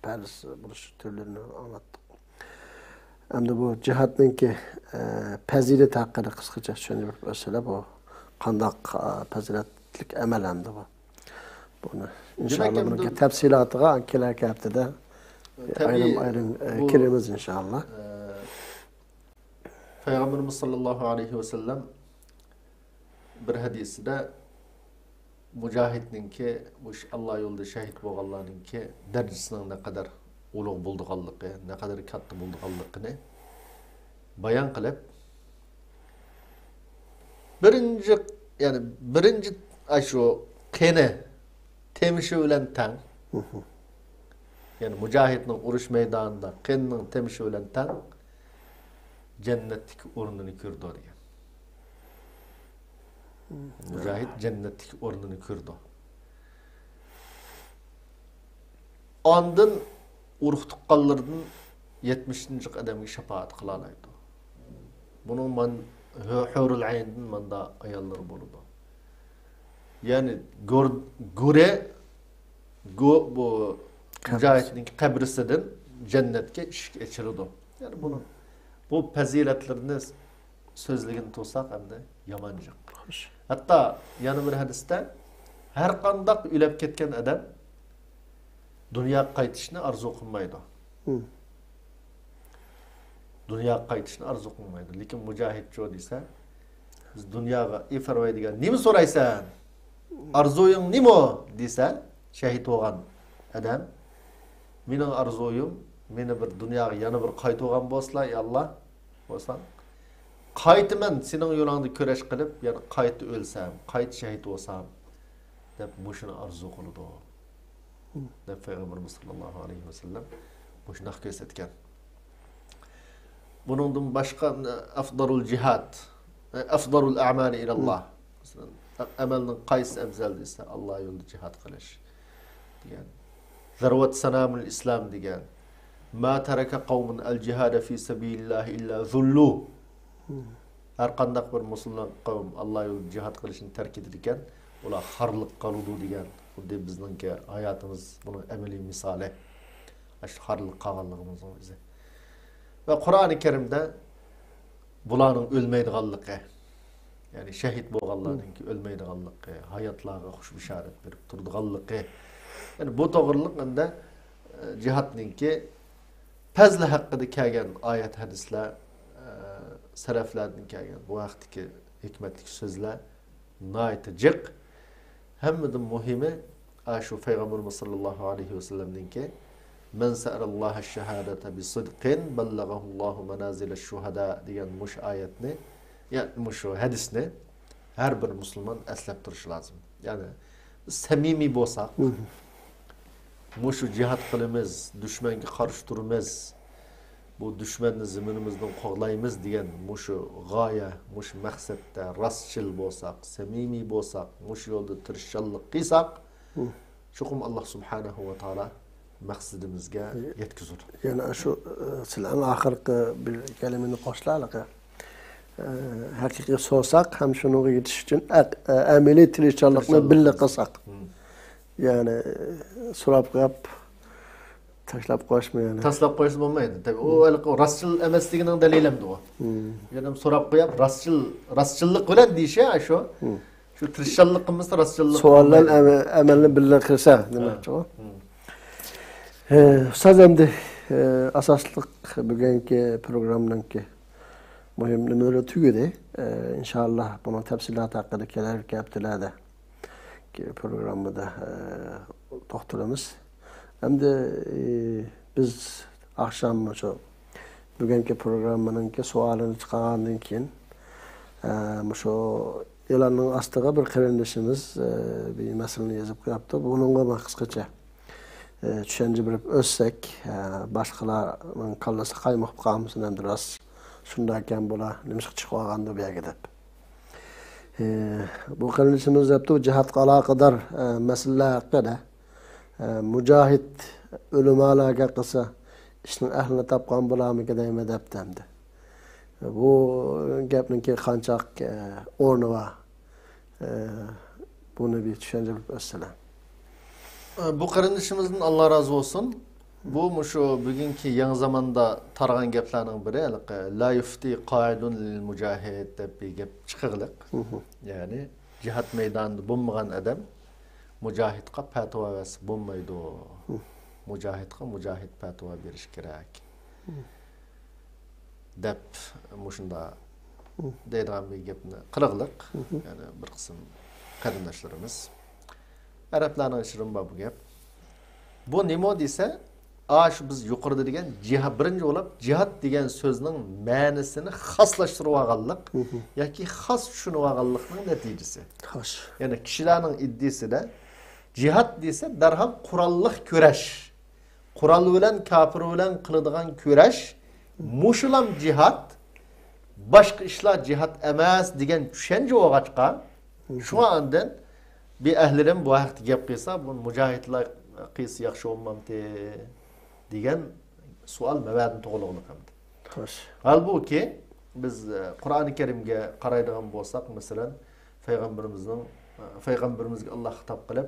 pers buluş türlerini anlattık. Hem de bu cihatınki fazilet hakkında kısaca şöyle bir mesele bu. Qandaq faziletlik emel hem de bu. Bunu inşallah bunun tefsilatıga kelaki haftada ayrım kirimiz inşallah. Peygamberimiz sallallahu aleyhi ve sellem bir hadisinde mücahidninki Allah yolunda şehit bolganlarninki derecesinin ne kadar ulug' bo'lganligi, ne kadar katta bo'lganligini bayon qilib, birinci shu qeni temishi bilan tang, yani mücahidning urush maydonida qenning temishi bilan tang jannatdagi o'rnini ko'rdi degan. Mücahid jannatdagi o'rnini ko'rdi. Ondan urug' tuqqanlardan 70-ci qadamga shafaat qila oladi. Bunun man hurul ayndan manda ayollar bo'ladi. Yani bu mücahidning qabrisidan jannatga eshik ochiladi. Yani bunu bu faziletlerini sözligini tutsak hem de yamancık. Hatta yana bir hadiste her qandaq ülep ketken adam dünya qaytishni arzu qilmaydi. Dünya qaytishni arzu qilmaydi. Lekin mujohid cho desa, biz dunyoga ifarvaydigan nima so'raysan? Arzuying nima desa, shahid bo'lgan adam, mening arzuyim meni bir dunyoga yana bir qaytgan bo'lsa, ey Alloh, bo'lsam qaytaman sening yo'lingda kurash qilib, yana qayta o'lsam, qayta shahid bo'lsam deb mushuni arzu qildi. Deb Peygamberimiz sallallohu alayhi ve sellem mushuni ko'rsatgan. Bunun başka afdarul cihad, afdarul a'mali ilallah. Mesela amelin qaysi afzal desa Allah yolunda cihad qilish degan. Zarvat sanamul islam degan. Ma taraka qawmun al jihada fi sabilillah illa zullu. Her qandaq bir musulmon qavm Allah yolunda cihad qilishni tark edirken ular xarliq qaludu degan. Xuddi bizningki hayotimiz bunun amaliy misali. Aş xarliq qilganligimiz o'zi. Ve Kur'an-ı Kerim'de bulanın ölmeydiganlığı, yani şehit bolganlarning ölmeydiganlığı, hayatlarga xush bisharat berip turdiganlığı. Yani bu to'g'riliq unda jihatninki fazla haqqida kelgan oyat hadislar, salaflardan kelgan bu vaqtdagi hikmatli so'zlar nihoyat jiq. Hammadan muhimi shu Payg'ambarimiz sollallohu alayhi vasallamninki Men sa'alallaha şehadete bi sidqin ballagahullahu manazile şuhada degan mush ayetni, yani mush hadisni her bir Müslüman eslep turishi lazım. Yani samimiy bo'lsak, mush jihad qilamiz, dushmanga qarshi turamiz, bu dushmanni ziminimizdan qo'g'laymiz degan mush g'oya, mush maqsadda rostchil bo'lsak, samimiy bo'lsak, mush yo'lda tirishchanlik qilsak, chuqum Alloh subhanahu va taolo maqsadimizga yetkazur. Yani şu sizlarning oxirgi bir kalimani qo'shlaylik. Haqiqiy so'sak ham shunaga yetish uchun amaliy tirishchanlikni birga qilsak. Yani so'rab qo'yib tashlab qo'yishmaydi. Tashlab qo'yish bo'lmaydi. Tabii o rostchil emasligining dalili ham bu. Yani so'rab qo'yib rostchillik bilan deyishi shu. Shu tirishchanligimiz rostchillik. Savollar amalni birga qilsa demakchi u. Ustoz endi asosliq bugungi programmdanki muhim nimalar tugadi. İnşallah bunun tafsiloti haqida kelar haftalarda programmada to'xtalamiz. Endi biz akşam shu bugungi programmaningki savolini chiqargandan keyin shu e'lonning ostiga bir qarindoshimiz bir masalani yozib qo'yapti. Buningga men qisqacha tushuncha berib o'tsak, boshqalarning kallasi qaymoq qolmasin endi rost shunday ekan bo'lar, nima chiqib qolganda bu yerga deb. Bu qarindoshimiz debdi, jihatga aloqador masalalar haqida mujohid o'limalarga qilsa ishning ahlini topgan bo'larmikin deymi debdi endi. Bu gapninki qanchaq o'rni bor. Buni bir tushuncha berib o'tsalar. Bu qarindoshimizdan Allah razı olsun. Bu şu bugünkü yangi zamanda targan gaplarning biri la yufti qaidun lil mujahid deb bir gap chiqirliq. Yani cihat meydanında bo'lmagan adam mujahidga fatvo bersa bo'lmaydi. Mujahidga mujahid fatvo berish kerak. Deb shunda deydigan bir gapni qiliqliq. Yani bir qism qarindoshlarimiz Araplarning shirin bu gap. Bu nima desa, shu biz yuqorida degan jihad birinchi bo'lib jihad degan so'zning ma'nosini xoslashtirib olganlik yoki xos tushunib olganlikning natijasi. Xo'sh. Ya'ni kishilarning iddiasida jihad desa darhol qurolliq kurash. Qurol bilan kafir bilan qiladigan kurash, mushulam jihad, boshqa ishlar jihad emas degan tushuncha o'g'achqa shu andan bir ehlirim bu haqda gap qilsa, bu mujohidlar qilsa yaxshi bo'lmamdi degan savol mavadini to'g'riliq hamdi. Xo'sh. Halbuki biz Qur'oni Karimga qaraydigan bo'lsak, masalan, payg'ambarimizga Alloh xitob qilib,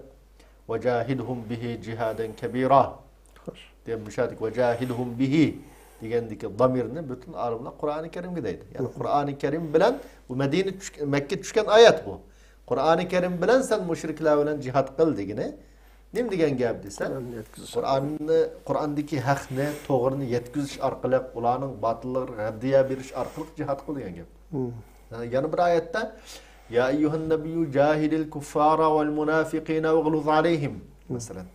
"Vajahidhum bihi jihadan kabira." Xo'sh. Deb mushadik vajahidhum bihi degandagi damirni bütün olimlar Qur'oni Karimga deydi. Ya'ni Qur'oni Karim bilan bu Madina Makka tushgan oyat bu. Qur'oni Karim bilan sen mushriklar bilan jihad qil degini. Nim degan gap desa, Qur'ondagi haqni, to'g'rini yetkazish orqali, ularning botillarga raddiya berish orqali jihad qil degan gap. Yana bir oyatda ya ayyuhan nabiyyu jahidil kuffara val munafiqina waghluz alayhim masalan.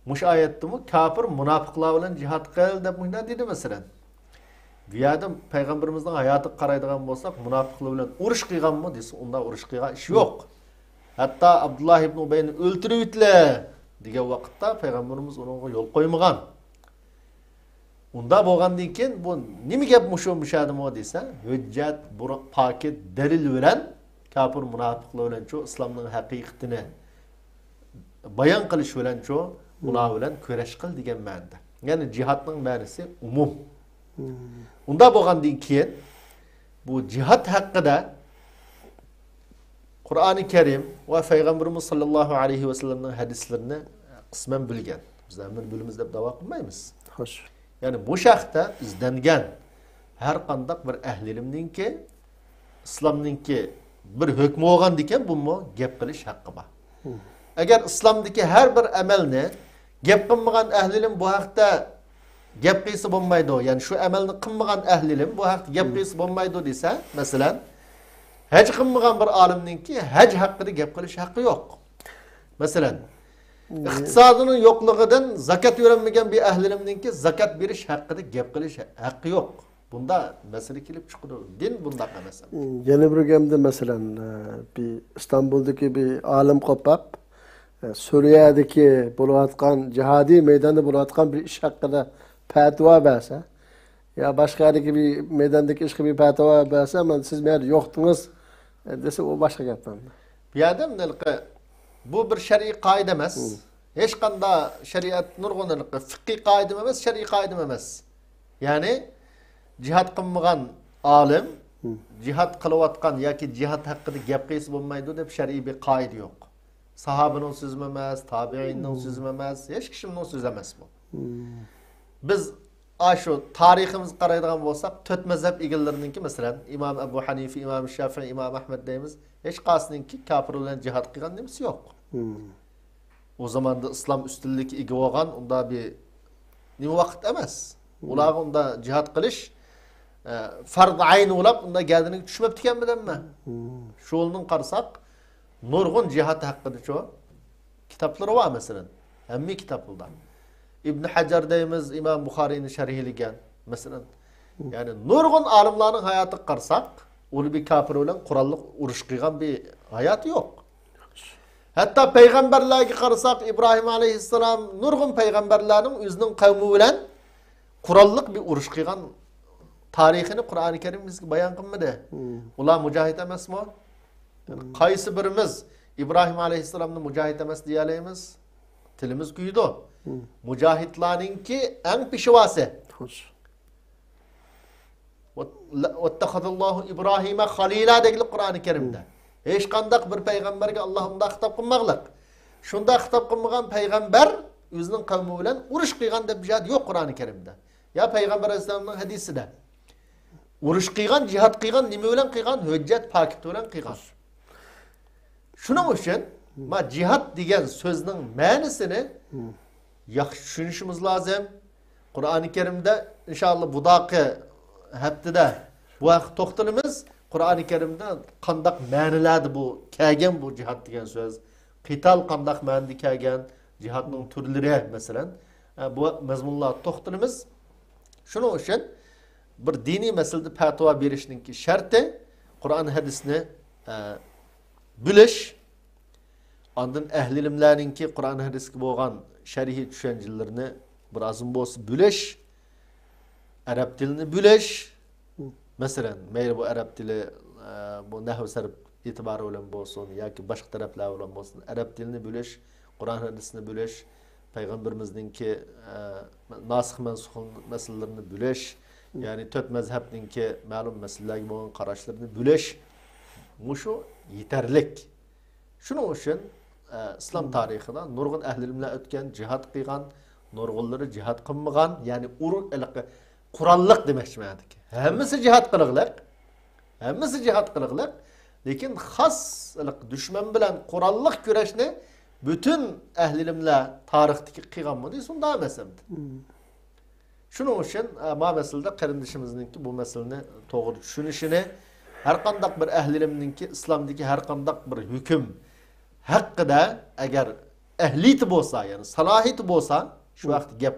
Mush oyatda bu kafir munofiqlar bilan jihad qil deb bunda dedi masalan. Bu yerda payg'ambarimizning hayotiga qaraydigan bo'lsak, munofiqlar bilan urush qilganmi desa, unda urush qilgan ish yo'q. Hatta Abdullah ibn Ubayni o'ltiribdilar degan vaqtda payg'ambarimiz unga yo'l qo'ymagan. Unda bo'lgandan keyin bu nima gap mushadimi desa, hujjat, paket, dalil bilan kafir munofiqlar bilan shu islomning haqiqatini bayon qilish bilan shu ular bilan kurash qil degan ma'noda. Ya'ni jihadning ma'nosi umum. Unda bo'lgandan keyin bu jihad haqida Qur'oni Karim va Payg'ambarimiz sollallohu alayhi va sallamning hadislarini qisman bilgan. Bizlar buni bilimiz deb da'vo qilmaymiz. Xo'sh. Yani bu şahta izlengen her kandak bir ehlilimninki, İslamninki bir hükmü olgan diken bu mu gep kılış hakkı var. Eğer İslam'daki her bir emelni gep kılmagan ehlilim bu hakta gep kıyısı bulmaydı. Yani şu emelni kılmagan ehlilim bu hakta gep kıyısı bulmaydı dese mesela hac kılmagan bir alimninki hac hakkını gep kılış hakkı yok. Mesela İktisadının yokluğundan zakat öğrenmegen bir ehlilimninki zakat veriş hakkında gep kılış hakkı yok. Bunda mesele kilip çıkıyor. Din bunda mesela. Yeni bir gemde mesela bir İstanbul'daki bir alim kopap Suriye'deki bulatkan cihadi meydanda bulatkan bir iş hakkında fatva verse ya başka yerdeki bir meydandaki iş bir fatva verse ama siz meğer yoktunuz dese o başka yaptan. Bir adam nelke bu bir şer'i kaide emas. Hiç kanda şeriat nurgunluk fıkhi kaide emas, şer'i kaide emas. Yani cihat kılmagan alim cihat kılıvatkan yoki cihat hakkında gap qilsa bo'lmaydi deb şer'i bir kaide yok. Sahabenin sözü emas, tabiinin sözü emas, hiç kişinin sözü emas bu. Biz şu tariximiz qaraydigan bo'lsak, 4 mazhab egillarininki mesela İmam Ebu Hanife, İmam Şafii, İmam Ahmed deymiz. Hiç qasininki kafir bilan cihat qilgan nimasi yo'q. O zaman da İslam üstünlüğü igi olgan, onda bir nima vaqt emas. Ular onda cihat qilish farz ayn olab, onda geldiğini düşmepti ekan bilenmi? Şolunun qarsak, nurgun cihat haqqida şu kitapları var mesela. Hemmi kitaplardan. İbn Hajar deymiz, İmam Buxariyni şerhiligen mesela. Yani nurgun alimlarning hayatı qarsak, ulu bir kafir bilan qurolliq urush qilgan bir hayat yok. Hatta peygamberlerge qarasak İbrahim aleyhisselam nurgun peygamberlerin özünün kavmi bilen qurolliq bir urush qilgan tarixini Qur'oni Karim bizga bayon qilmadi. Ular mujahid emasmi? Yani qaysi birimiz İbrahim aleyhisselamni mujahid emas deya olamiz? Tilimiz kuydi. Mujahidlarninki eng peshvasi. Vattahadallohu İbrahim'e halila degili Qur'oni Karimda. Hiç kandak bir peygamberge Allah'ımda hitap kılmaklık. Şunda hitap kılmagan peygamber özünün kavmi bilen uruş kıygan deb bir jihad yok Qur'oni Karimda. Ya Peygamber Aleyhisselam'ın hadisi de. Uruş kıygan, cihat kıygan, nime bilen kıygan, hüccet paketi bilen kıygan. Şunun için ma cihat degen sözünün ma'nisini yaxshi tushunishimiz lazım. Qur'oni Karimda inşallah bu daqi haftada bu vaqt to'xtalamiz. Qur'oni Karimda qandaq ma'nilardi bu kelgan bu cihat degan so'z. Qital qandaq ma'nida kelgan, cihatning turlari masalan bu mazmunlar to'xtalamiz. Shuning uchun bir diniy masalada fatvo berishninki sharti Qur'on hadisni bilish, ondan ahli ilmlarninki Qur'on hadisga bo'lgan sharhi tushunchalarini birazim bo'lsa bilish, arab tilini bilish. Mesela meyli bu Arap dili bu nahv sarf itibarı olan bolsun yoki başka taraflar olan bolsun Arap dilini bilish, Qur'on hadisini bilish, Peygamberimizningki nasih mansukh masalalarini bilish, yani 4 mazhabninki ma'lum masalalarga bo'lgan qarashlarini bilish mushu yetarlik. Shuning uchun islom tarixida nurg'un ahli ilmlar o'tgan, jihad qilgan, nurg'unlari jihad qilmagan, ya'ni qurolliq demoqchimandik. Hammasi jihad qiliqlar. Hammasi jihad qiliqlar. Lekin xos dushman bilan qurolliq kurashni bütün ahli ilmlar tarixdagi qilganmi deysiz, unda emas endi. Shuning uchun bu masalada qarindishimizningki bu masalani to'g'ri tushunishini, har qanday bir ahli ilmningki islomdagi har qanday bir hukm haqida agar ahliyati bo'lsa, ya'ni salohiyati bo'lsa, shu vaqt gap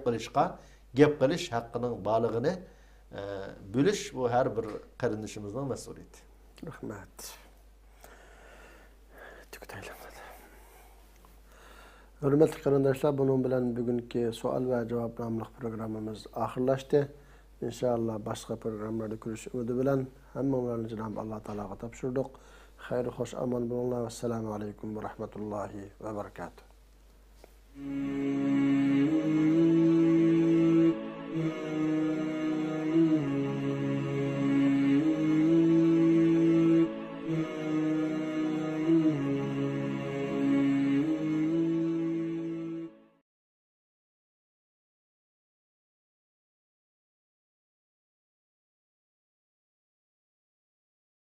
qilish haqqının balig'ini bilish bu her bir qarindishimizning mas'uliyati. Rahmat. Tüketayım. Hürmetli qarindoshlar, bunun bilan bugungi savol va javob nomli programmamiz oxirlashdi. İnşallah başqa programlarda görüşüş ümidi bilan hammalarni Cenab-ı Allah Teala'ga topşirdik. Hayırlı hoş aman bulunlar. Vesselamu aleyküm ve rahmetullahi ve berekatuhu.